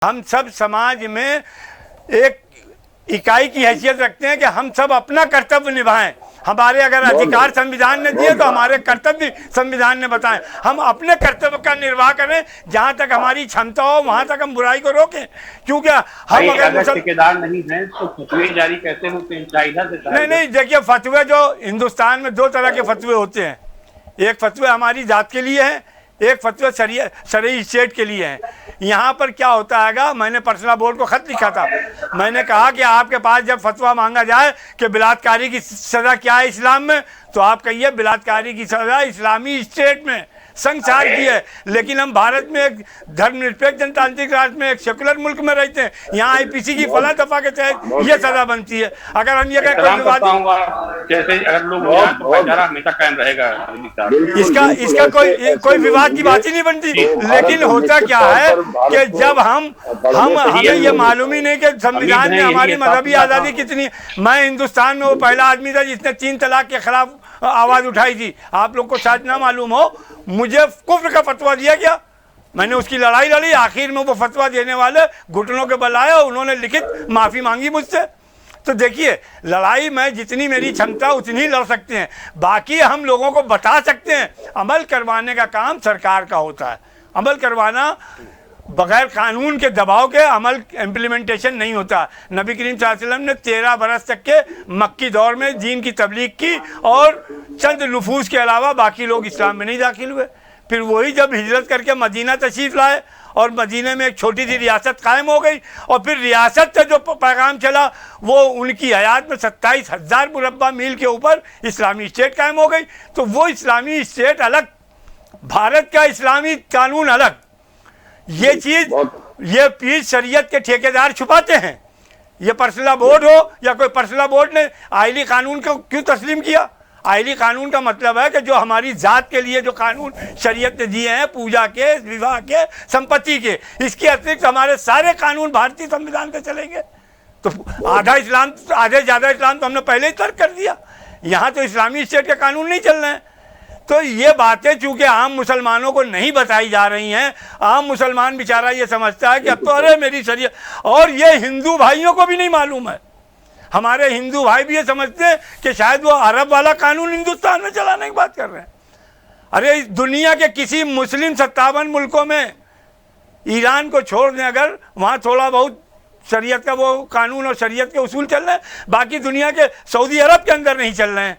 हम सब समाज में एक इकाई की हैसियत रखते हैं कि हम सब अपना कर्तव्य निभाएं। हमारे अगर अधिकार संविधान ने दिए तो हमारे कर्तव्य संविधान ने बताएं। हम अपने कर्तव्य का निर्वाह करें, जहां तक हमारी क्षमता हो वहां तक हम बुराई को रोकें। क्योंकि हम अगर ठेकेदार नहीं हैं तो फतवे जारी कैसे होते हैं? नहीं, देखिए, फतवे जो हिंदुस्तान में दो तरह के फतवे होते हैं। एक फतवे हमारी जात के लिए है, एक फतवा शरई स्टेट के लिए है। यहाँ पर क्या होता है, मैंने पर्सनल बोर्ड को खत लिखा था। मैंने कहा कि आपके पास जब फतवा मांगा जाए कि बलात्कारी की सज़ा क्या है इस्लाम में, तो आप कहिए बलात्कारी की सज़ा इस्लामी स्टेट में संसार की है। लेकिन हम भारत में एक धर्मनिरपेक्ष जनतांत्रिक राष्ट्र में, एक सेकुलर मुल्क में रहते हैं। यहाँ आईपीसी की फला दफा के तहत ये सजा बनती है। अगर हम ये इसका कोई विवाद की बात ही नहीं बनती। लेकिन होता क्या है कि जब हमें ये मालूम ही नहीं कि संविधान में हमारी मजहबी आज़ादी कितनी है। मैं हिंदुस्तान में वो पहला आदमी था जिसने 3 तलाक के खिलाफ आवाज़ उठाई थी। आप लोग को शायद ना मालूम हो, मुझे कुफ्र का फतवा दिया गया, मैंने उसकी लड़ाई लड़ी। आखिर में वो फतवा देने वाले घुटनों के बल आए, उन्होंने लिखित माफ़ी मांगी मुझसे। तो देखिए, लड़ाई में जितनी मेरी क्षमता उतनी लड़ सकते हैं, बाकी हम लोगों को बता सकते हैं। अमल करवाने का काम सरकार का होता है। अमल करवाना बगैर कानून के दबाव के अमल इम्प्लीमेंटेशन नहीं होता। नबी करीम सल्लल्लाहु अलैहि वसल्लम ने 13 बरस तक के मक्की दौर में दीन की तबलीग की और चंद नफूस के अलावा बाकी लोग इस्लाम में नहीं दाखिल हुए। फिर वही जब हिजरत करके मदीना तशरीफ़ लाए और मदीने में एक छोटी सी रियासत कायम हो गई, और फिर रियासत से जो पैगाम चला वो उनकी हयात में 27,000 मुरब्बा मील के ऊपर इस्लामी स्टेट कायम हो गई। तो वो इस्लामी स्टेट अलग, भारत का इस्लामी कानून अलग। ये चीज़ ये पीर शरीयत के ठेकेदार छुपाते हैं। ये पर्सनल बोर्ड हो या कोई पर्सनल बोर्ड ने आइली कानून को क्यों तस्लीम किया? आइली कानून का मतलब है कि जो हमारी जात के लिए जो कानून शरीयत ने दिए हैं, पूजा के, विवाह के, संपत्ति के, इसके अतिरिक्त हमारे सारे कानून भारतीय संविधान पे चलेंगे। तो आधे ज़्यादा इस्लाम तो हमने पहले ही तर्क कर दिया। यहाँ तो इस्लामी स्टेट के कानून नहीं चल रहे हैं। तो ये बातें चूँकि आम मुसलमानों को नहीं बताई जा रही हैं, आम मुसलमान बेचारा ये समझता है कि अब तो अरे मेरी शरीयत, और ये हिंदू भाइयों को भी नहीं मालूम है। हमारे हिंदू भाई भी ये समझते हैं कि शायद वो अरब वाला कानून हिंदुस्तान में चलाने की बात कर रहे हैं। अरे दुनिया के किसी मुस्लिम 57 मुल्कों में, ईरान को छोड़ दें अगर, वहाँ थोड़ा बहुत शरीयत का वो कानून और शरीयत के उसूल चल रहे हैं, बाकी दुनिया के सऊदी अरब के अंदर नहीं चल रहे हैं।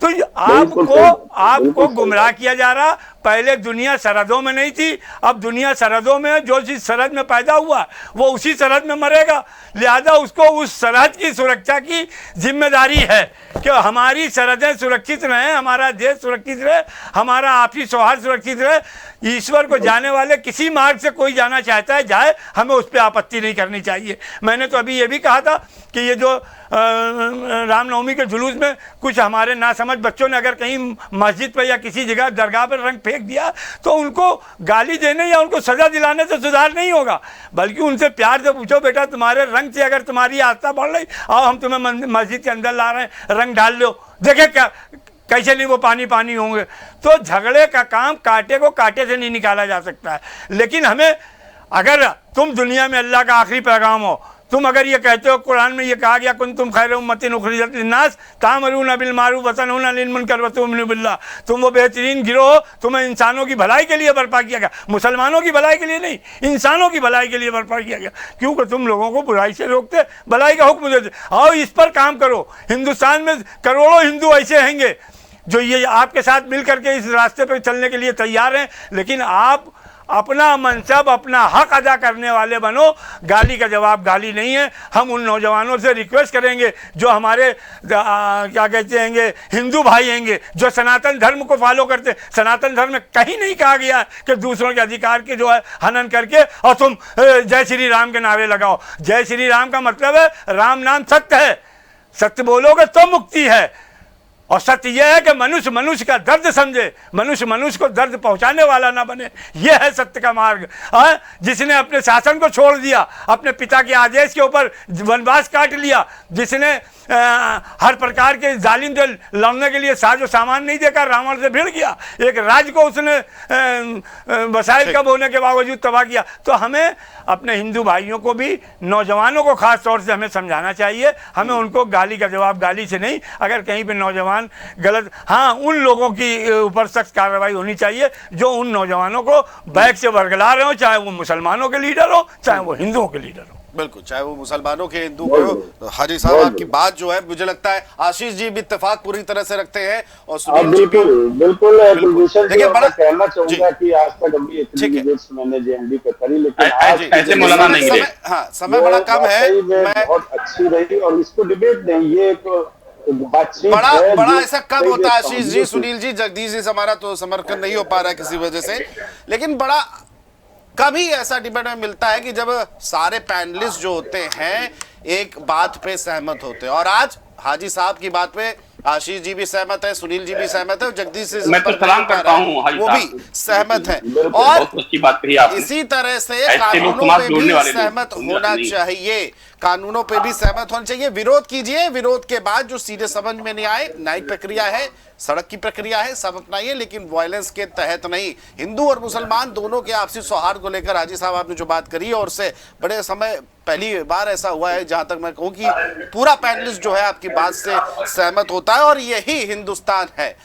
तो आपको गुमराह किया जा रहा। पहले दुनिया सरहदों में नहीं थी, अब दुनिया सरहदों में। जो चीज़ सरहद में पैदा हुआ वो उसी सरहद में मरेगा। लिहाजा उसको उस सरहद की सुरक्षा की जिम्मेदारी है कि हमारी सरहदें सुरक्षित रहें, हमारा देश सुरक्षित रहे, हमारा आपसी सौहार्द सुरक्षित रहे। ईश्वर को जाने वाले किसी मार्ग से कोई जाना चाहता है जाए, हमें उस पर आपत्ति नहीं करनी चाहिए। मैंने तो अभी ये भी कहा था कि ये जो रामनवमी के जुलूस में कुछ हमारे नासमझ बच्चों ने अगर कहीं मस्जिद पर या किसी जगह दरगाह पर रंग फेंक दिया तो उनको गाली देने या उनको सज़ा दिलाने से सुधार नहीं होगा, बल्कि उनसे प्यार से पूछो, बेटा तुम्हारे रंग से अगर तुम्हारी आस्था बढ़ रही, आओ हम तुम्हें मस्जिद के अंदर ला रहे हैं, रंग डाल लो, देखे क्या कैसे नहीं वो पानी पानी होंगे। तो झगड़े का काम कांटे को कांटे से नहीं निकाला जा सकता है। लेकिन हमें, अगर तुम दुनिया में अल्लाह का आखिरी पैगाम हो, तुम अगर ये कहते हो, कुरान में ये कहा गया कुंतुम खैर उम्मतिन उखरिजत लिन्नास तामरूना बिल मारूफ व तनहूना अनिल मुनकर व तु'मिनूना बिल्लाह, तुम वो बेहतरीन गिरोह हो, तुम्हें इंसानों की भलाई के लिए बर्पा किया गया, मुसलमानों की भलाई के लिए नहीं, इंसानों की भलाई के लिए बर्पा किया गया। क्योंकि तुम लोगों को बुराई से रोकते, भलाई का हुक्म देते। आओ इस पर काम करो। हिंदुस्तान में करोड़ों हिंदू ऐसे हैंगे जो ये आपके साथ मिल करके इस रास्ते पर चलने के लिए तैयार हैं, लेकिन आप अपना मनसब, अपना हक अदा करने वाले बनो। गाली का जवाब गाली नहीं है। हम उन नौजवानों से रिक्वेस्ट करेंगे जो हमारे क्या कहते हैं हिंदू भाई हैंगे, जो सनातन धर्म को फॉलो करते। सनातन धर्म में कहीं नहीं कहा गया कि दूसरों के अधिकार के जो है हनन करके और तुम जय श्री राम के नारे लगाओ। जय श्री राम का मतलब है राम नाम सत्य है, सत्य बोलोगे तो मुक्ति है। और सत्य यह है कि मनुष्य मनुष्य का दर्द समझे, मनुष्य मनुष्य को दर्द पहुंचाने वाला ना बने। यह है सत्य का मार्ग। जिसने अपने शासन को छोड़ दिया, अपने पिता के आदेश के ऊपर वनवास काट लिया, जिसने हर प्रकार के जालिम से लड़ने के लिए साजो सामान नहीं देखा, रावण से भिड़ गया, एक राज्य को उसने वसाइल कम होने के बावजूद तबाह किया। तो हमें अपने हिंदू भाइयों को भी, नौजवानों को खास तौर से हमें समझाना चाहिए। हमें उनको गाली का जवाब गाली से नहीं, अगर कहीं पे नौजवान गलत, हाँ उन लोगों की ऊपर सख्त कार्रवाई होनी चाहिए जो उन नौजवानों को बैग से वर्गला रहे हो, चाहे वो मुसलमानों के लीडर हो चाहे वो हिंदुओं के लीडर हो। बिल्कुल, चाहे वो मुसलमानों के, हिंदू के हो। हाजी साहब, आपकी बात जो है, मुझे लगता है आशीष जी भी इत्तेफाक पूरी तरह से रखते हैं और सुनील जी भी बिल्कुल। देखिए, बड़ा कहना चाहूंगा कि आज तक अभी इतनी डिबेट्स मैंने जेएनडी पे करी, लेकिन ऐसे मौलाना नहीं है। हाँ, समय बड़ा कम है, बहुत अच्छी रही और इसको डिबेट नहीं, ये एक बातचीत बड़ा ऐसा कम होता है। आशीष जी, सुनील जी, जगदीश जी, हमारा तो समर्थन नहीं हो पा रहा है किसी वजह से, लेकिन बड़ा कभी ऐसा डिबेट में मिलता है कि जब सारे पैनलिस्ट जो होते हैं एक बात पे सहमत होते हैं। और आज हाजी साहब की बात पे आशीष जी भी सहमत है, सुनील जी भी सहमत है, जगदीश जी मैं तो सलाम करता हूं, वो भी सहमत है। और अच्छी बात कही आपने। इसी तरह से कानूनों पे भी सहमत होना चाहिए, कानूनों पे भी सहमत होना चाहिए। विरोध कीजिए, विरोध के बाद जो सीधे समझ में नहीं आए, न्यायिक प्रक्रिया है, सड़क की प्रक्रिया है, सब अपनाइए, लेकिन वायलेंस के तहत नहीं। हिंदू और मुसलमान दोनों के आपसी सौहार्द को लेकर हाजी साहब आपने जो बात करी, और उससे बड़े समय पहली बार ऐसा हुआ है जहां तक मैं कहूं कि पूरा पैनलिस्ट जो है आपकी बात से सहमत होता है, और यही हिंदुस्तान है।